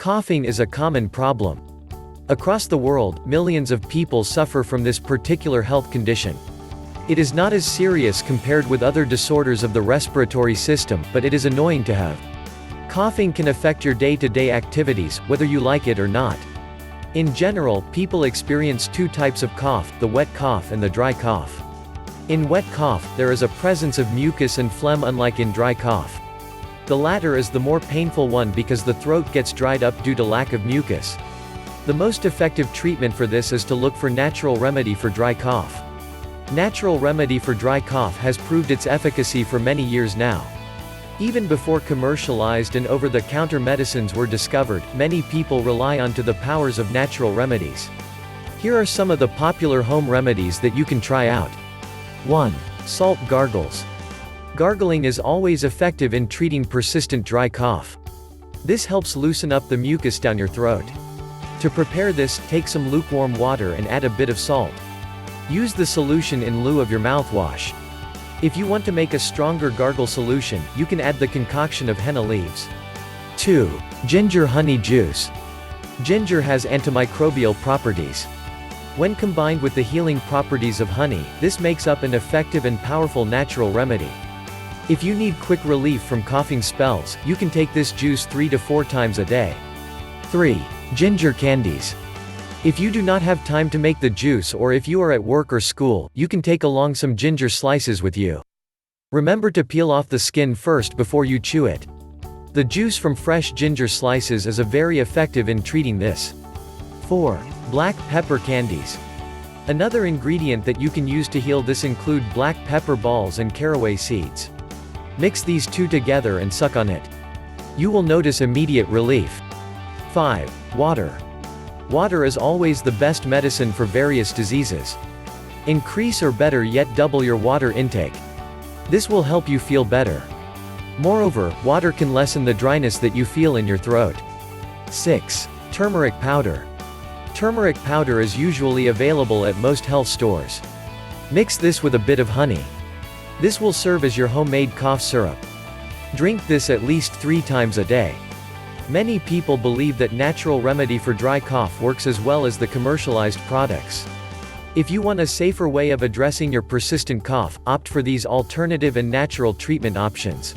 Coughing is a common problem. Across the world, millions of people suffer from this particular health condition. It is not as serious compared with other disorders of the respiratory system, but it is annoying to have. Coughing can affect your day-to-day activities, whether you like it or not. In general, people experience two types of cough, the wet cough and the dry cough. In wet cough, there is a presence of mucus and phlegm unlike in dry cough. The latter is the more painful one because the throat gets dried up due to lack of mucus. The most effective treatment for this is to look for natural remedy for dry cough. Natural remedy for dry cough has proved its efficacy for many years now. Even before commercialized and over-the-counter medicines were discovered, many people rely on the powers of natural remedies. Here are some of the popular home remedies that you can try out. 1. Salt gargles. Gargling is always effective in treating persistent dry cough. This helps loosen up the mucus down your throat. To prepare this, take some lukewarm water and add a bit of salt. Use the solution in lieu of your mouthwash. If you want to make a stronger gargle solution, you can add the concoction of henna leaves. 2. Ginger honey juice. Ginger has antimicrobial properties. When combined with the healing properties of honey, this makes up an effective and powerful natural remedy. If you need quick relief from coughing spells, you can take this juice 3 to 4 times a day. 3. Ginger candies. If you do not have time to make the juice or if you are at work or school, you can take along some ginger slices with you. Remember to peel off the skin first before you chew it. The juice from fresh ginger slices is very effective in treating this. 4. Black pepper candies. Another ingredient that you can use to heal this include black pepper balls and caraway seeds. Mix these two together and suck on it. You will notice immediate relief. 5. Water. Water is always the best medicine for various diseases. Increase or better yet double your water intake. This will help you feel better. Moreover, water can lessen the dryness that you feel in your throat. 6. Turmeric powder. Turmeric powder is usually available at most health stores. Mix this with a bit of honey. This will serve as your homemade cough syrup. Drink this at least 3 times a day. Many people believe that natural remedy for dry cough works as well as the commercialized products. If you want a safer way of addressing your persistent cough, opt for these alternative and natural treatment options.